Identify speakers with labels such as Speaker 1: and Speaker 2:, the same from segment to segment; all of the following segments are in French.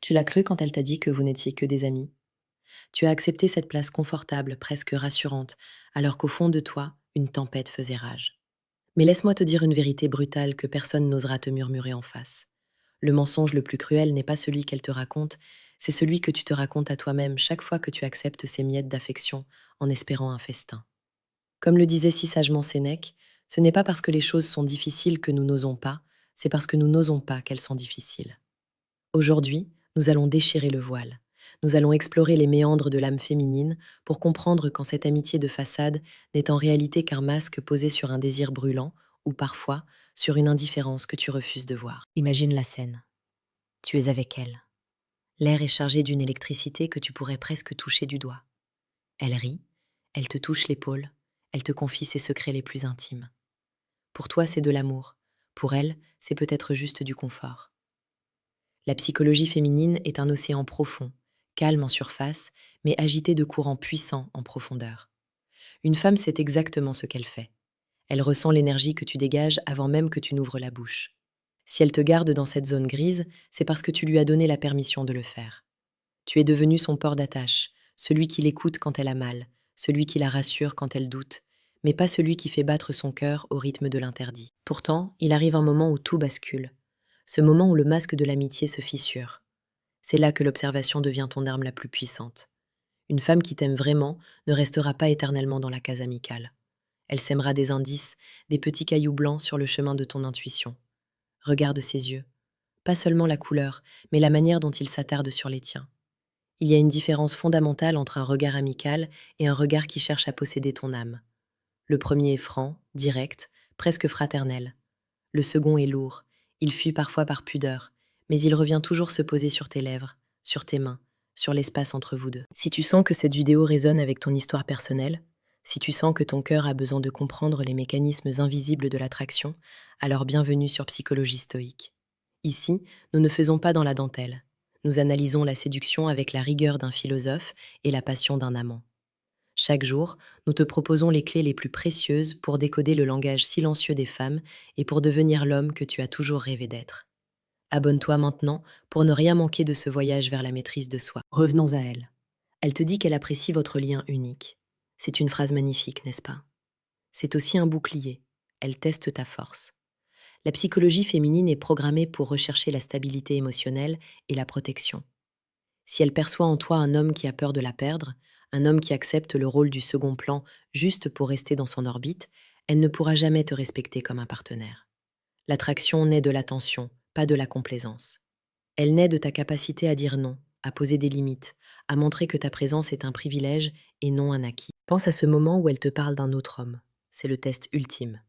Speaker 1: Tu l'as cru quand elle t'a dit que vous n'étiez que des amis. Tu as accepté cette place confortable, presque rassurante, alors qu'au fond de toi, une tempête faisait rage. Mais laisse-moi te dire une vérité brutale que personne n'osera te murmurer en face. Le mensonge le plus cruel n'est pas celui qu'elle te raconte, c'est celui que tu te racontes à toi-même chaque fois que tu acceptes ces miettes d'affection en espérant un festin. Comme le disait si sagement Sénèque, ce n'est pas parce que les choses sont difficiles que nous n'osons pas, c'est parce que nous n'osons pas qu'elles sont difficiles. Aujourd'hui, nous allons déchirer le voile. Nous allons explorer les méandres de l'âme féminine pour comprendre quand cette amitié de façade n'est en réalité qu'un masque posé sur un désir brûlant ou parfois sur une indifférence que tu refuses de voir. Imagine la scène. Tu es avec elle. L'air est chargé d'une électricité que tu pourrais presque toucher du doigt. Elle rit, elle te touche l'épaule, elle te confie ses secrets les plus intimes. Pour toi, c'est de l'amour. Pour elle, c'est peut-être juste du confort. La psychologie féminine est un océan profond, calme en surface, mais agité de courants puissants en profondeur. Une femme sait exactement ce qu'elle fait. Elle ressent l'énergie que tu dégages avant même que tu n'ouvres la bouche. Si elle te garde dans cette zone grise, c'est parce que tu lui as donné la permission de le faire. Tu es devenu son port d'attache, celui qui l'écoute quand elle a mal, celui qui la rassure quand elle doute, mais pas celui qui fait battre son cœur au rythme de l'interdit. Pourtant, il arrive un moment où tout bascule. Ce moment où le masque de l'amitié se fissure. C'est là que l'observation devient ton arme la plus puissante. Une femme qui t'aime vraiment ne restera pas éternellement dans la case amicale. Elle sèmera des indices, des petits cailloux blancs sur le chemin de ton intuition. Regarde ses yeux. Pas seulement la couleur, mais la manière dont ils s'attardent sur les tiens. Il y a une différence fondamentale entre un regard amical et un regard qui cherche à posséder ton âme. Le premier est franc, direct, presque fraternel. Le second est lourd, il fuit parfois par pudeur, mais il revient toujours se poser sur tes lèvres, sur tes mains, sur l'espace entre vous deux. Si tu sens que cette vidéo résonne avec ton histoire personnelle, si tu sens que ton cœur a besoin de comprendre les mécanismes invisibles de l'attraction, alors bienvenue sur Psychologie stoïque. Ici, nous ne faisons pas dans la dentelle. Nous analysons la séduction avec la rigueur d'un philosophe et la passion d'un amant. Chaque jour, nous te proposons les clés les plus précieuses pour décoder le langage silencieux des femmes et pour devenir l'homme que tu as toujours rêvé d'être. Abonne-toi maintenant pour ne rien manquer de ce voyage vers la maîtrise de soi. Revenons à elle. Elle te dit qu'elle apprécie votre lien unique. C'est une phrase magnifique, n'est-ce pas? C'est aussi un bouclier. Elle teste ta force. La psychologie féminine est programmée pour rechercher la stabilité émotionnelle et la protection. Si elle perçoit en toi un homme qui a peur de la perdre, un homme qui accepte le rôle du second plan juste pour rester dans son orbite, elle ne pourra jamais te respecter comme un partenaire. L'attraction naît de l'attention, pas de la complaisance. Elle naît de ta capacité à dire non, à poser des limites, à montrer que ta présence est un privilège et non un acquis. Pense à ce moment où elle te parle d'un autre homme. C'est le test ultime.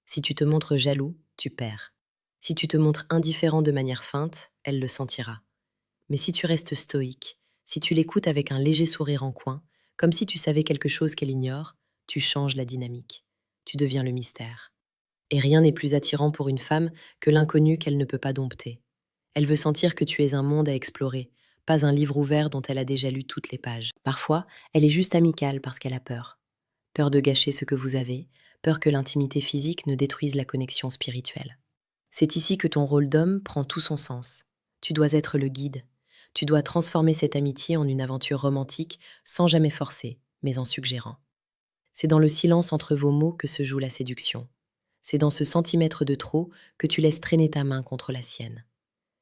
Speaker 1: Si tu te montres jaloux, tu perds. Si tu te montres indifférent de manière feinte, elle le sentira. Mais si tu restes stoïque, si tu l'écoutes avec un léger sourire en coin, comme si tu savais quelque chose qu'elle ignore, tu changes la dynamique. Tu deviens le mystère. Et rien n'est plus attirant pour une femme que l'inconnu qu'elle ne peut pas dompter. Elle veut sentir que tu es un monde à explorer, pas un livre ouvert dont elle a déjà lu toutes les pages. Parfois, elle est juste amicale parce qu'elle a peur. Peur de gâcher ce que vous avez, peur que l'intimité physique ne détruise la connexion spirituelle. C'est ici que ton rôle d'homme prend tout son sens. Tu dois être le guide. Tu dois transformer cette amitié en une aventure romantique sans jamais forcer, mais en suggérant. C'est dans le silence entre vos mots que se joue la séduction. C'est dans ce centimètre de trop que tu laisses traîner ta main contre la sienne.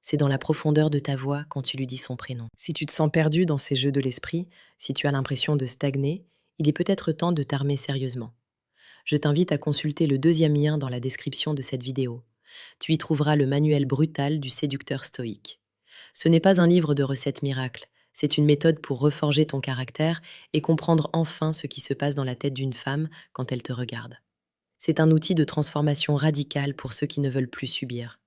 Speaker 1: C'est dans la profondeur de ta voix quand tu lui dis son prénom. Si tu te sens perdu dans ces jeux de l'esprit, si tu as l'impression de stagner, il est peut-être temps de t'armer sérieusement. Je t'invite à consulter le deuxième lien dans la description de cette vidéo. Tu y trouveras le manuel brutal du séducteur stoïque. Ce n'est pas un livre de recettes miracles, c'est une méthode pour reforger ton caractère et comprendre enfin ce qui se passe dans la tête d'une femme quand elle te regarde. C'est un outil de transformation radicale pour ceux qui ne veulent plus subir.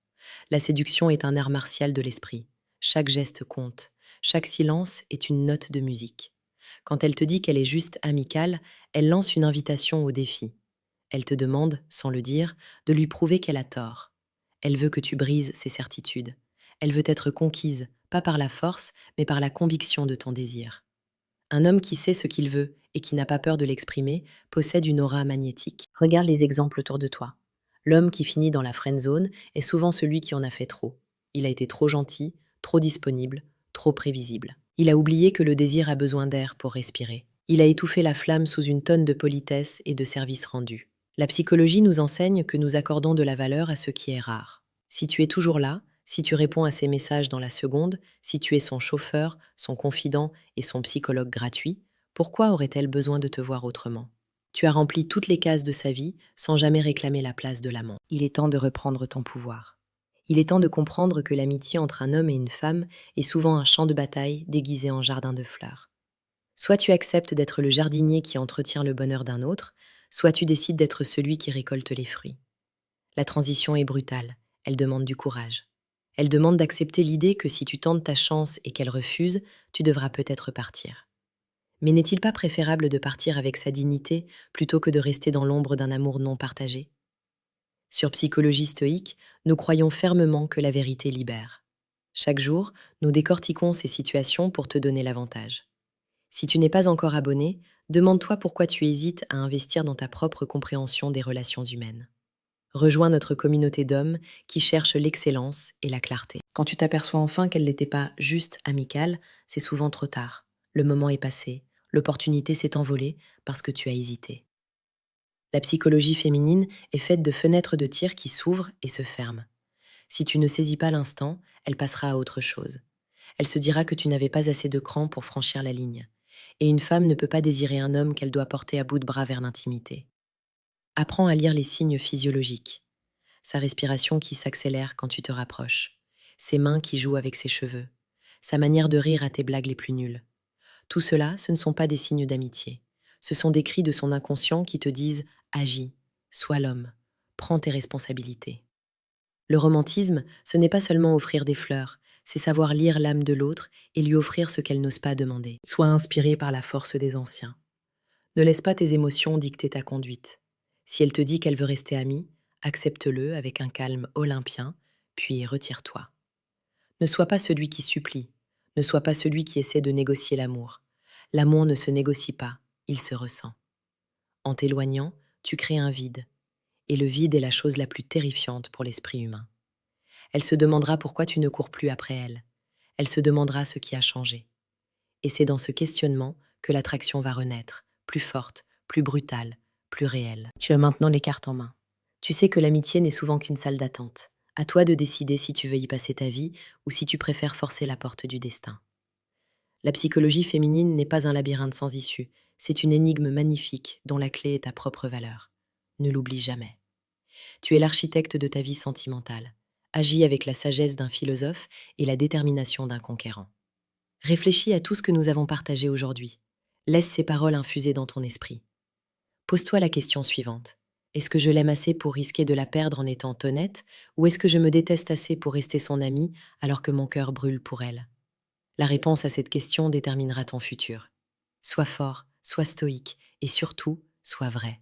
Speaker 1: La séduction est un art martial de l'esprit. Chaque geste compte. Chaque silence est une note de musique. Quand elle te dit qu'elle est juste amicale, elle lance une invitation au défi. Elle te demande, sans le dire, de lui prouver qu'elle a tort. Elle veut que tu brises ses certitudes. Elle veut être conquise, pas par la force, mais par la conviction de ton désir. Un homme qui sait ce qu'il veut et qui n'a pas peur de l'exprimer possède une aura magnétique. Regarde les exemples autour de toi. L'homme qui finit dans la friend zone est souvent celui qui en a fait trop. Il a été trop gentil, trop disponible, trop prévisible. Il a oublié que le désir a besoin d'air pour respirer. Il a étouffé la flamme sous une tonne de politesse et de services rendus. La psychologie nous enseigne que nous accordons de la valeur à ce qui est rare. Si tu es toujours là, si tu réponds à ses messages dans la seconde, si tu es son chauffeur, son confident et son psychologue gratuit, pourquoi aurait-elle besoin de te voir autrement? Tu as rempli toutes les cases de sa vie sans jamais réclamer la place de l'amant. Il est temps de reprendre ton pouvoir. Il est temps de comprendre que l'amitié entre un homme et une femme est souvent un champ de bataille déguisé en jardin de fleurs. Soit tu acceptes d'être le jardinier qui entretient le bonheur d'un autre, soit tu décides d'être celui qui récolte les fruits. La transition est brutale, elle demande du courage. Elle demande d'accepter l'idée que si tu tentes ta chance et qu'elle refuse, tu devras peut-être partir. Mais n'est-il pas préférable de partir avec sa dignité plutôt que de rester dans l'ombre d'un amour non partagé? Sur Psychologie stoïque, nous croyons fermement que la vérité libère. Chaque jour, nous décortiquons ces situations pour te donner l'avantage. Si tu n'es pas encore abonné, demande-toi pourquoi tu hésites à investir dans ta propre compréhension des relations humaines. Rejoins notre communauté d'hommes qui cherchent l'excellence et la clarté. Quand tu t'aperçois enfin qu'elle n'était pas juste amicale, c'est souvent trop tard. Le moment est passé, l'opportunité s'est envolée parce que tu as hésité. La psychologie féminine est faite de fenêtres de tir qui s'ouvrent et se ferment. Si tu ne saisis pas l'instant, elle passera à autre chose. Elle se dira que tu n'avais pas assez de cran pour franchir la ligne. Et une femme ne peut pas désirer un homme qu'elle doit porter à bout de bras vers l'intimité. Apprends à lire les signes physiologiques. Sa respiration qui s'accélère quand tu te rapproches. Ses mains qui jouent avec ses cheveux. Sa manière de rire à tes blagues les plus nulles. Tout cela, ce ne sont pas des signes d'amitié. Ce sont des cris de son inconscient qui te disent « Agis, sois l'homme, prends tes responsabilités ». Le romantisme, ce n'est pas seulement offrir des fleurs, c'est savoir lire l'âme de l'autre et lui offrir ce qu'elle n'ose pas demander. Sois inspiré par la force des anciens. Ne laisse pas tes émotions dicter ta conduite. Si elle te dit qu'elle veut rester amie, accepte-le avec un calme olympien, puis retire-toi. Ne sois pas celui qui supplie, ne sois pas celui qui essaie de négocier l'amour. L'amour ne se négocie pas, il se ressent. En t'éloignant, tu crées un vide. Et le vide est la chose la plus terrifiante pour l'esprit humain. Elle se demandera pourquoi tu ne cours plus après elle. Elle se demandera ce qui a changé. Et c'est dans ce questionnement que l'attraction va renaître, plus forte, plus brutale, plus réelle. Tu as maintenant les cartes en main. Tu sais que l'amitié n'est souvent qu'une salle d'attente. À toi de décider si tu veux y passer ta vie ou si tu préfères forcer la porte du destin. La psychologie féminine n'est pas un labyrinthe sans issue, c'est une énigme magnifique dont la clé est ta propre valeur. Ne l'oublie jamais. Tu es l'architecte de ta vie sentimentale. Agis avec la sagesse d'un philosophe et la détermination d'un conquérant. Réfléchis à tout ce que nous avons partagé aujourd'hui. Laisse ces paroles infuser dans ton esprit. Pose-toi la question suivante. Est-ce que je l'aime assez pour risquer de la perdre en étant honnête, ou est-ce que je me déteste assez pour rester son amie alors que mon cœur brûle pour elle? La réponse à cette question déterminera ton futur. Sois fort, sois stoïque et surtout, sois vrai.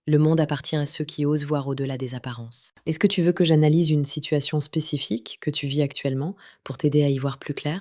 Speaker 1: Le monde appartient à ceux qui osent voir au-delà des apparences. Est-ce que tu veux que j'analyse une situation spécifique que tu vis actuellement pour t'aider à y voir plus clair?